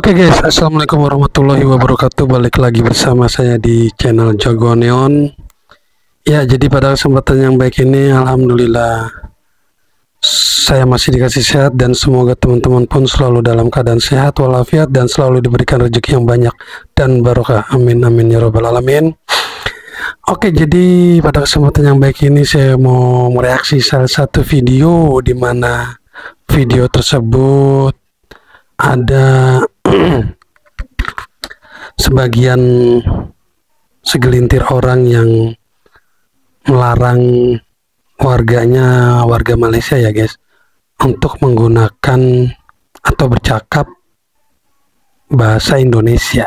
Oke guys, assalamualaikum warahmatullahi wabarakatuh. Balik lagi bersama saya di channel Jago Neon. Ya, jadi pada kesempatan yang baik ini, alhamdulillah saya masih dikasih sehat dan semoga teman-teman pun selalu dalam keadaan sehat walafiat dan selalu diberikan rezeki yang banyak dan barokah. Amin amin ya robbal alamin. Oke, jadi pada kesempatan yang baik ini saya mau mereaksi salah satu video di mana video tersebut ada segelintir orang yang melarang warga Malaysia ya guys untuk menggunakan atau bercakap bahasa Indonesia.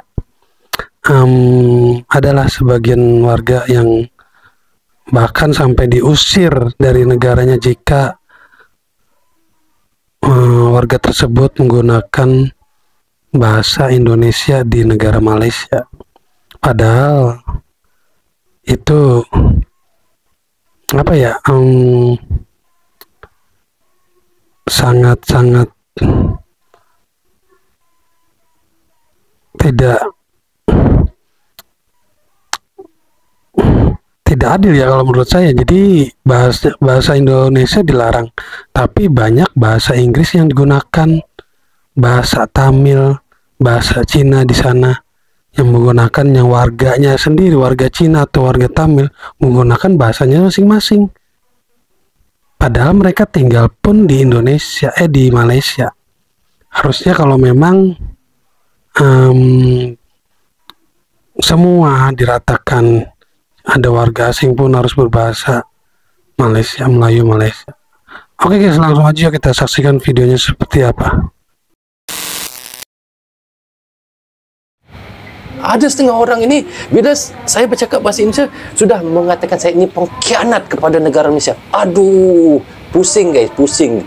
Adalah sebagian warga yang bahkan sampai diusir dari negaranya jika warga tersebut menggunakan bahasa Indonesia di negara Malaysia. Padahal itu apa ya, sangat-sangat tidak adil ya kalau menurut saya. Jadi bahasa Indonesia dilarang, tapi banyak bahasa Inggris yang digunakan, bahasa Tamil, bahasa Cina di sana yang menggunakan, yang warganya sendiri, warga Cina atau warga Tamil menggunakan bahasanya masing-masing. Padahal mereka tinggal pun di Indonesia, di Malaysia. Harusnya kalau memang semua diratakan, ada warga asing pun harus berbahasa Malaysia, Melayu Malaysia. Oke guys, langsung aja kita saksikan videonya seperti apa. Ada setengah orang ini, bila saya bercakap bahasa Indonesia, sudah mengatakan saya ini pengkhianat kepada negara Malaysia. Aduh, pusing guys, pusing.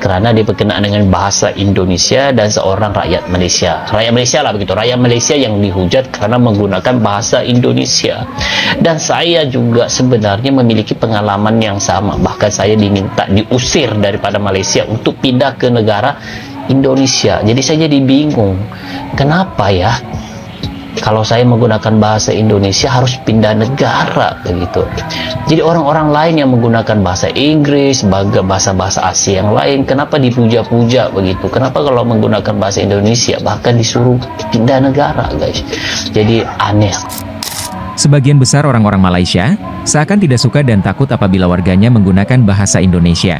Kerana dia berkenaan dengan bahasa Indonesia dan seorang rakyat Malaysia. Rakyat Malaysia lah begitu. Rakyat Malaysia yang dihujat kerana menggunakan bahasa Indonesia. Dan saya juga sebenarnya memiliki pengalaman yang sama. Bahkan saya diminta diusir daripada Malaysia untuk pindah ke negara Indonesia. Jadi saya jadi bingung. Kenapa ya? Kalau saya menggunakan bahasa Indonesia harus pindah negara begitu. Jadi orang-orang lain yang menggunakan bahasa Inggris, bahasa-bahasa Asia yang lain, kenapa dipuja-puja begitu? Kenapa kalau menggunakan bahasa Indonesia bahkan disuruh pindah negara, guys? Jadi aneh. Sebagian besar orang-orang Malaysia seakan tidak suka dan takut apabila warganya menggunakan bahasa Indonesia.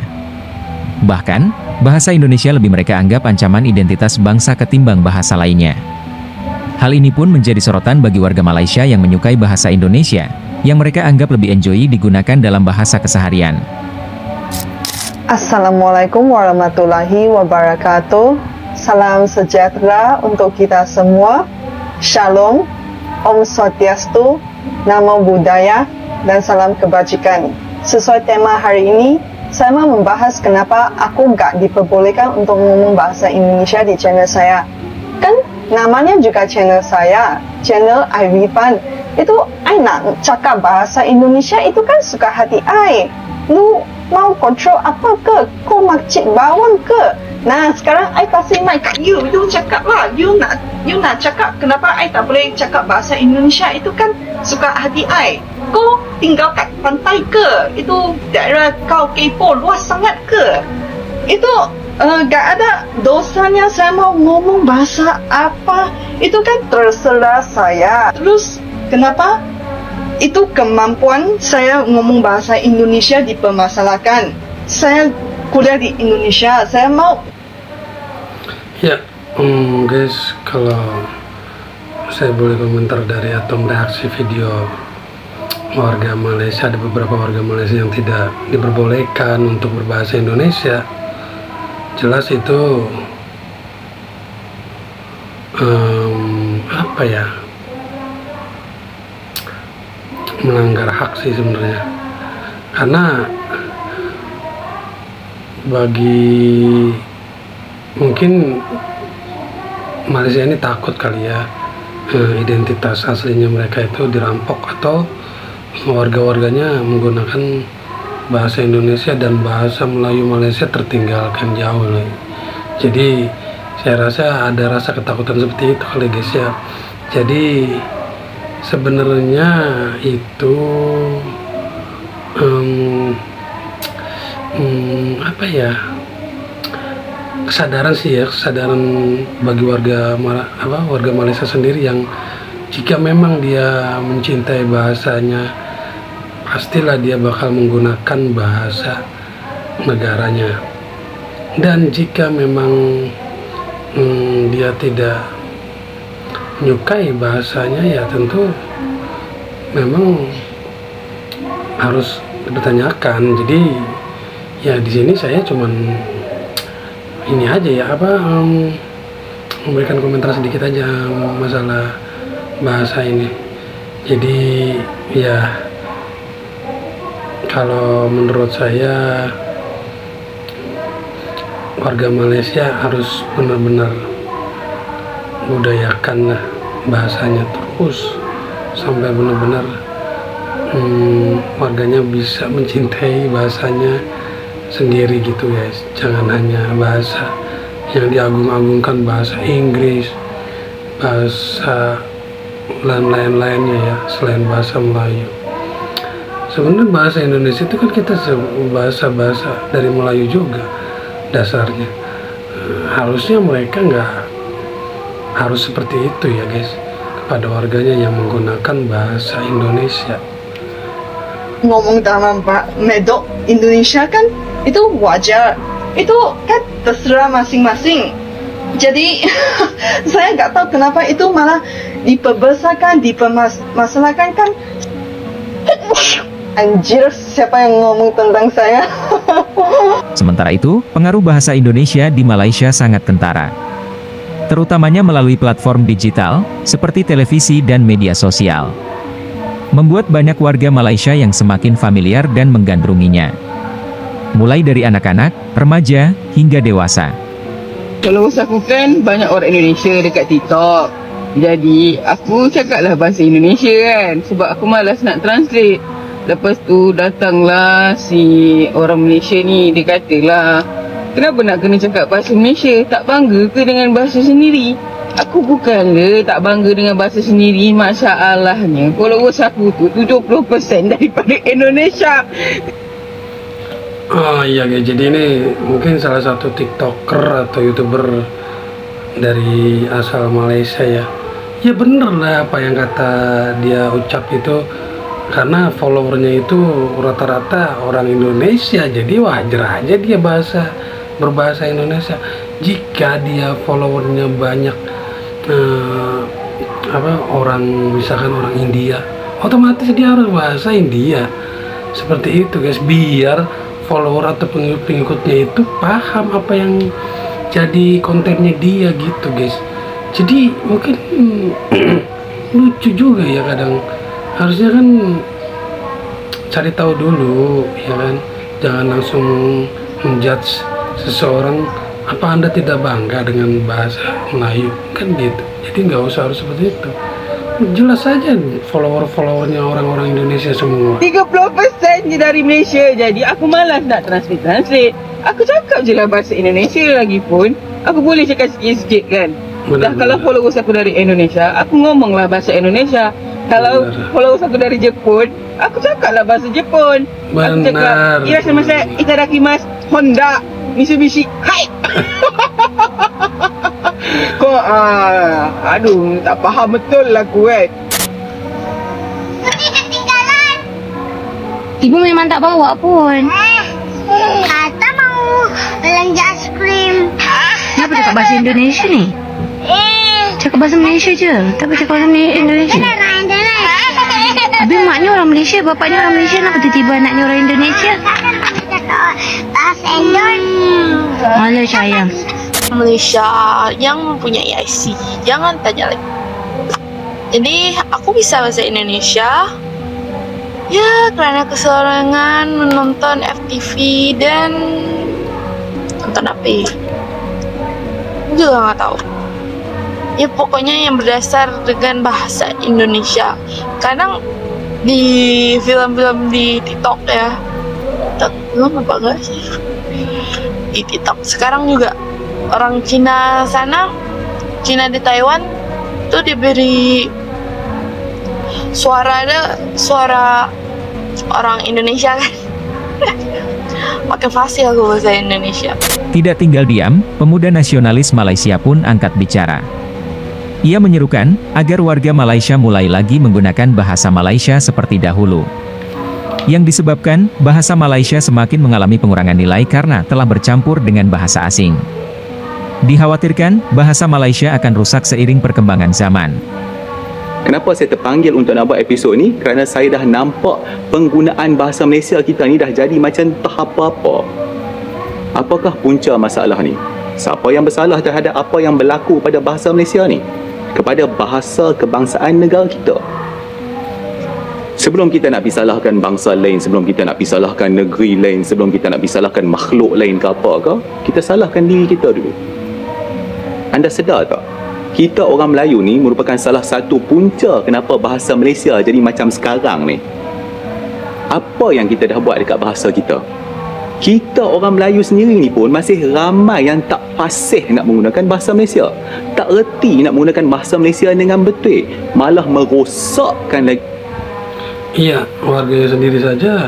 Bahkan, bahasa Indonesia lebih mereka anggap ancaman identitas bangsa ketimbang bahasa lainnya. Hal ini pun menjadi sorotan bagi warga Malaysia yang menyukai bahasa Indonesia, yang mereka anggap lebih enjoy digunakan dalam bahasa keseharian. Assalamualaikum warahmatullahi wabarakatuh. Salam sejahtera untuk kita semua. Shalom, Om Swastiastu, Namo Buddhaya, dan salam kebajikan. Sesuai tema hari ini, saya mau membahas kenapa aku gak diperbolehkan untuk ngomong bahasa Indonesia di channel saya. Kan namanya juga channel saya, channel Irfan. Itu I nak cakap bahasa Indonesia itu kan suka hati I. Lu mau kontrol apa ke? Kau makcik bawang ke? Nah, sekarang I kasih mic kat you cakap lah. You nak cakap kenapa I tak boleh cakap bahasa Indonesia, itu kan suka hati I. Kau tinggal kat pantai ke? Itu daerah kau kepo luas sangat ke? Itu gak ada dosanya saya mau ngomong bahasa apa. Itu kan terserah saya. Terus kenapa itu kemampuan saya ngomong bahasa Indonesia dipermasalahkan? Saya kuliah di Indonesia, saya mau. Ya guys, kalau saya boleh komentar dari atau reaksi video warga Malaysia, ada beberapa warga Malaysia yang tidak diperbolehkan untuk berbahasa Indonesia. Jelas itu apa ya, melanggar hak sih sebenarnya. Karena bagi mungkin Malaysia ini takut kali ya, identitas aslinya mereka itu dirampok atau warga-warganya menggunakan bahasa Indonesia dan bahasa Melayu Malaysia tertinggalkan jauh loh. Jadi saya rasa ada rasa ketakutan seperti itu kali guys ya. Jadi sebenarnya itu apa ya, kesadaran sih ya, kesadaran bagi warga Malaysia sendiri yang jika memang dia mencintai bahasanya, pastilah dia bakal menggunakan bahasa negaranya. Dan jika memang dia tidak menyukai bahasanya, ya tentu memang harus dipertanyakan. Jadi ya di sini saya cuman ini aja ya, memberikan komentar sedikit aja masalah bahasa ini. Jadi ya kalau menurut saya warga Malaysia harus benar-benar budayakan lah bahasanya terus sampai benar-benar warganya bisa mencintai bahasanya sendiri gitu guys. Jangan hanya bahasa yang diagung-agungkan, bahasa Inggris, bahasa lain-lainnya ya selain bahasa Melayu. Sebenarnya bahasa Indonesia itu kan kita bahasa dari Melayu juga dasarnya. Harusnya mereka nggak harus seperti itu ya guys kepada warganya yang menggunakan bahasa Indonesia. Ngomong sama Pak Medok Indonesia kan itu wajar, itu kan terserah masing-masing. Jadi saya nggak tahu kenapa itu malah diperbesarkan, dipermasalahkan kan. Anjir, siapa yang ngomong tentang saya? Sementara itu, pengaruh bahasa Indonesia di Malaysia sangat kentara, terutamanya melalui platform digital seperti televisi dan media sosial, membuat banyak warga Malaysia yang semakin familiar dan menggandrunginya, mulai dari anak-anak, remaja, hingga dewasa. Followers aku kan banyak orang Indonesia dekat TikTok. Jadi aku cakaplah bahasa Indonesia kan, sebab aku malas nak translate. Lepas tu datanglah si orang Malaysia ni, dia katalah, kenapa nak kena cakap bahasa Malaysia? Tak bangga ke dengan bahasa sendiri? Aku bukanlah tak bangga dengan bahasa sendiri, masalahnya followers aku tu 70% daripada Indonesia. Oh iya guys, jadi ini mungkin salah satu TikToker atau YouTuber dari asal Malaysia ya. Ya bener lah apa yang kata dia ucap itu, karena followernya itu rata-rata orang Indonesia, jadi wajar aja dia berbahasa Indonesia. Jika dia followernya banyak orang, misalkan orang India, otomatis dia harus bahasa India. Seperti itu guys, biar follower atau pengikutnya itu paham apa yang jadi kontennya dia gitu guys. Jadi mungkin lucu juga ya kadang. Harusnya kan cari tahu dulu ya kan, jangan langsung menjudge seseorang. Apa Anda tidak bangga dengan bahasa Melayu kan gitu. Jadi nggak usah harus seperti itu. Jelas saja followernya orang-orang Indonesia semua. 30% je dari Malaysia, jadi aku malas nak translate. Aku cakap je lah bahasa Indonesia lagi pun. Aku boleh cakap sikit-sikit kan. Dah kalau followers aku dari Indonesia, aku ngomong lah bahasa Indonesia. Kalau followers aku dari Jepun, aku cakap lah bahasa Jepun. Aku cakap, irashimasu, itadakimasu, Honda, Mitsubishi, hai. Kok aduh, tak faham betul lah aku kan. Ibu memang tak bawa pun. Kata mau belanja es krim. Kenapa cakap bahasa Indonesia ni? Cakap bahasa Malaysia je. Tak cakap bahasa Indonesia. Habis maknya orang Malaysia, bapaknya orang Malaysia, kenapa tiba-tiba anaknya orang Indonesia? Bahasa Indonesia. Malah sayang. Malaysia yang mempunyai IC, jangan tanya lagi. Jadi aku bisa bahasa Indonesia ya kerana keserangan menonton FTV dan nonton apa juga nggak tahu ya, pokoknya yang berdasar dengan bahasa Indonesia. Kadang di film-film di TikTok ya. Belum apa enggak sih? Di TikTok. Sekarang juga orang Cina sana, Cina di Taiwan tuh diberi suara orang Indonesia kan. Pakai fasih aku bahasa Indonesia. Tidak tinggal diam, pemuda nasionalis Malaysia pun angkat bicara. Ia menyerukan agar warga Malaysia mulai lagi menggunakan bahasa Malaysia seperti dahulu. Yang disebabkan, bahasa Malaysia semakin mengalami pengurangan nilai karena telah bercampur dengan bahasa asing. Dikhawatirkan, bahasa Malaysia akan rusak seiring perkembangan zaman. Kenapa saya terpanggil untuk nak buat episod ni? Kerana saya dah nampak penggunaan bahasa Malaysia kita ni dah jadi macam tak apa-apa. Apakah punca masalah ni? Siapa yang bersalah terhadap apa yang berlaku pada bahasa Malaysia ni? Kepada bahasa kebangsaan negara kita. Sebelum kita nak salahkan bangsa lain, sebelum kita nak salahkan negeri lain, sebelum kita nak salahkan makhluk lain ke apa ke, kita salahkan diri kita dulu. Anda sedar tak? Kita orang Melayu ni merupakan salah satu punca kenapa bahasa Malaysia jadi macam sekarang ni. Apa yang kita dah buat dekat bahasa kita? Kita orang Melayu sendiri ni pun masih ramai yang tak fasih nak menggunakan bahasa Malaysia. Tak reti nak menggunakan bahasa Malaysia dengan betul. Malah merosakkan lagi. Iya, warganya sendiri saja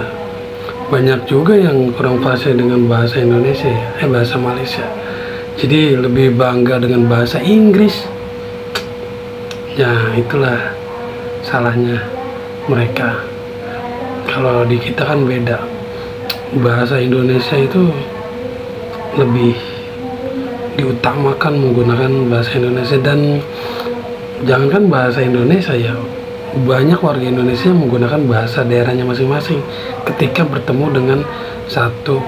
banyak juga yang kurang fasih dengan bahasa Indonesia, bahasa Malaysia. Jadi lebih bangga dengan bahasa Inggris. Ya, itulah salahnya mereka. Kalau di kita kan beda. Bahasa Indonesia itu lebih diutamakan menggunakan bahasa Indonesia, dan jangankan bahasa Indonesia ya, banyak warga Indonesia menggunakan bahasa daerahnya masing-masing ketika bertemu dengan satu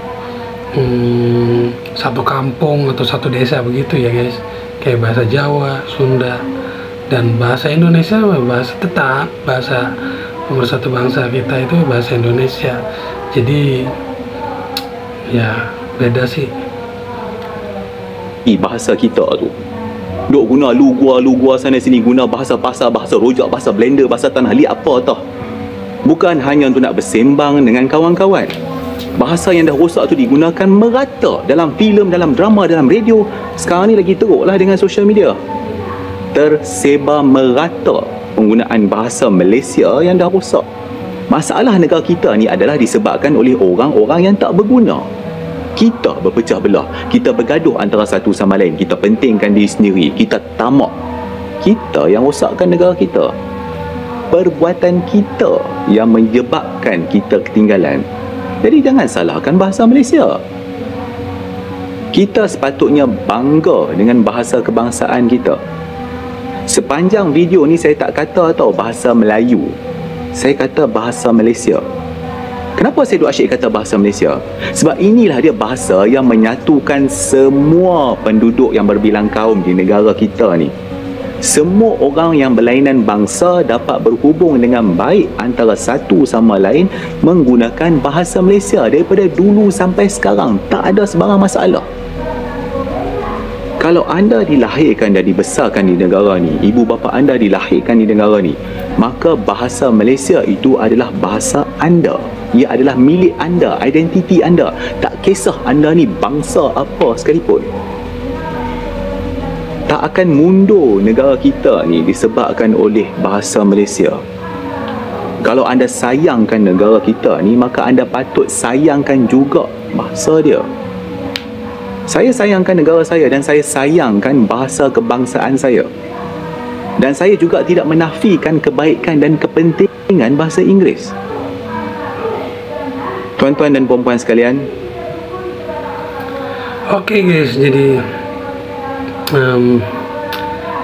kampung atau satu desa begitu ya guys, kayak bahasa Jawa, Sunda, dan bahasa Indonesia bahasa nomor satu bangsa kita itu bahasa Indonesia. Jadi ya beda sih. Bahasa kita tu duk guna lu gua sana sini, guna bahasa pasar, bahasa rojak, bahasa blender, bahasa tanah liat apa tau. Bukan hanya untuk nak bersembang dengan kawan-kawan. Bahasa yang dah rosak tu digunakan merata dalam filem, dalam drama, dalam radio. Sekarang ni lagi teruklah dengan social media. Tersebar merata penggunaan bahasa Malaysia yang dah rosak. Masalah negara kita ni adalah disebabkan oleh orang-orang yang tak berguna. Kita berpecah belah, kita bergaduh antara satu sama lain, kita pentingkan diri sendiri, kita tamak. Kita yang rosakkan negara kita. Perbuatan kita yang menyebabkan kita ketinggalan. Jadi jangan salahkan bahasa Malaysia. Kita sepatutnya bangga dengan bahasa kebangsaan kita. Sepanjang video ni saya tak kata tau bahasa Melayu. Saya kata bahasa Malaysia. Kenapa saya duk asyik kata bahasa Malaysia? Sebab inilah dia bahasa yang menyatukan semua penduduk yang berbilang kaum di negara kita ni. Semua orang yang berlainan bangsa dapat berhubung dengan baik antara satu sama lain menggunakan bahasa Malaysia daripada dulu sampai sekarang. Tak ada sebarang masalah. Kalau anda dilahirkan dan dibesarkan di negara ni, ibu bapa anda dilahirkan di negara ni, maka bahasa Malaysia itu adalah bahasa anda. Ia adalah milik anda, identiti anda. Tak kisah anda ni bangsa apa sekalipun. Tak akan mundur negara kita ni disebabkan oleh bahasa Malaysia. Kalau anda sayangkan negara kita ni, maka anda patut sayangkan juga bahasa dia. Saya sayangkan negara saya dan saya sayangkan bahasa kebangsaan saya. Dan saya juga tidak menafikan kebaikan dan kepentingan bahasa Inggeris. Tuan-tuan dan puan-puan sekalian. Oke guys, jadi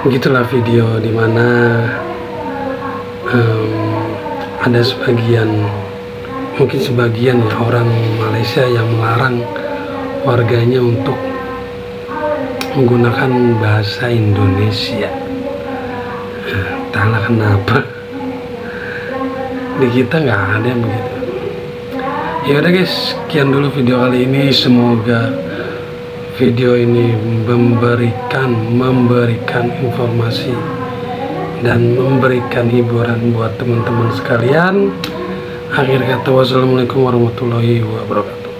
begitulah video dimana ada mungkin sebagian ya orang Malaysia yang melarang warganya untuk menggunakan bahasa Indonesia. Entahlah kenapa di kita nggak ada yang begitu. Ya udah guys, sekian dulu video kali ini. Semoga video ini memberikan informasi dan memberikan hiburan buat teman-teman sekalian. Akhir kata, wassalamualaikum warahmatullahi wabarakatuh.